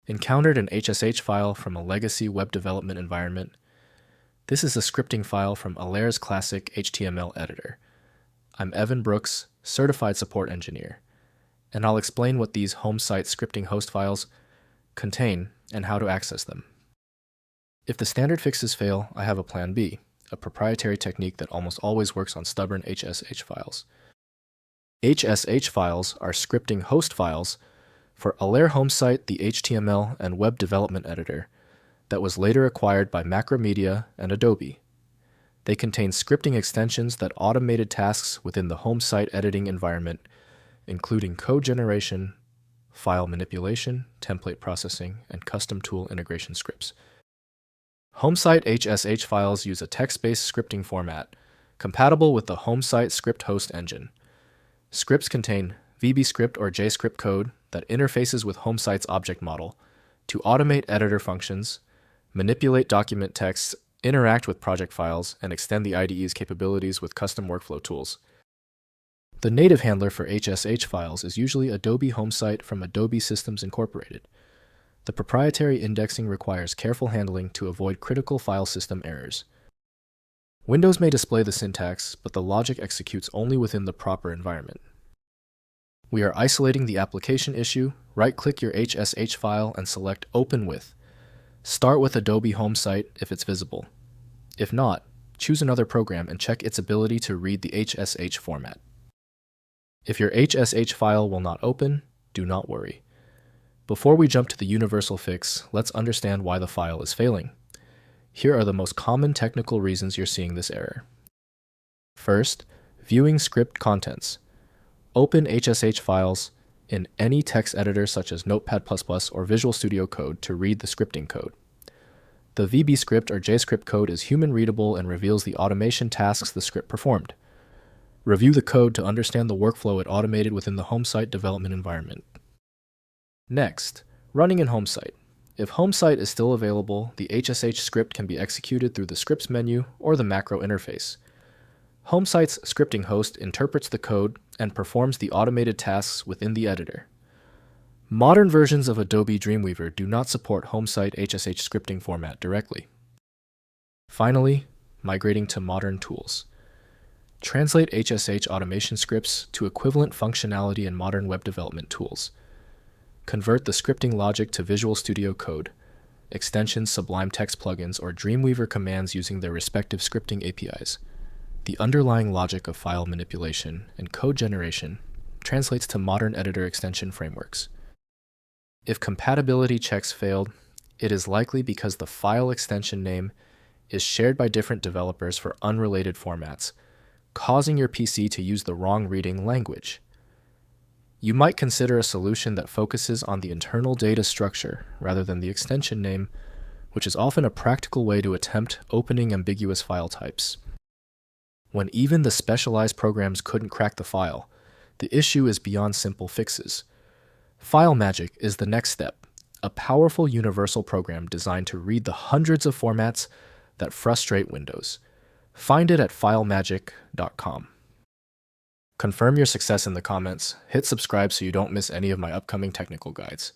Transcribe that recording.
Encountered an HSH file from a legacy web development environment? This is a scripting file from Allaire's classic HTML editor. I'm Evan Brooks, Certified Support Engineer, and I'll explain what these HomeSite Scripting Host files contain and how to access them. If the standard fixes fail, I have a plan B, a proprietary technique that almost always works on stubborn HSH files. HSH files are scripting host files for Allaire HomeSite the HTML and web development editor that was later acquired by Macromedia and Adobe. They contain scripting extensions that automated tasks within the HomeSite editing environment, including code generation, file manipulation, template processing, and custom tool integration scripts. HomeSite HSH files use a text-based scripting format compatible with the HomeSite Script Host engine. Scripts contain VBScript or JScript code that interfaces with HomeSite's object model to automate editor functions, manipulate document texts, interact with project files, and extend the IDE's capabilities with custom workflow tools. The native handler for HSH files is usually Adobe HomeSite from Adobe Systems Incorporated. The proprietary indexing requires careful handling to avoid critical file system errors. Windows may display the syntax, but the logic executes only within the proper environment. We are isolating the application issue. Right-click your HSH file and select Open With. Start with Adobe HomeSite if it's visible. If not, choose another program and check its ability to read the HSH format. If your HSH file will not open, do not worry. Before we jump to the universal fix, let's understand why the file is failing. Here are the most common technical reasons you're seeing this error. First, viewing script contents. Open HSH files in any text editor such as Notepad++ or Visual Studio Code to read the scripting code. The VBScript or JScript code is human-readable and reveals the automation tasks the script performed. Review the code to understand the workflow it automated within the HomeSite development environment. Next, running in HomeSite. If HomeSite is still available, the HSH script can be executed through the Scripts menu or the macro interface. HomeSite's scripting host interprets the code and performs the automated tasks within the editor. Modern versions of Adobe Dreamweaver do not support HomeSite HSH scripting format directly. Finally, migrating to modern tools. Translate HSH automation scripts to equivalent functionality in modern web development tools. Convert the scripting logic to Visual Studio Code, extensions, Sublime Text plugins, or Dreamweaver commands using their respective scripting APIs. The underlying logic of file manipulation and code generation translates to modern editor extension frameworks. If compatibility checks failed, it is likely because the file extension name is shared by different developers for unrelated formats, causing your PC to use the wrong reading language. You might consider a solution that focuses on the internal data structure rather than the extension name, which is often a practical way to attempt opening ambiguous file types. When even the specialized programs couldn't crack the file, the issue is beyond simple fixes. FileMagick is the next step, a powerful universal program designed to read the hundreds of formats that frustrate Windows. Find it at filemagick.com. Confirm your success in the comments, hit subscribe so you don't miss any of my upcoming technical guides.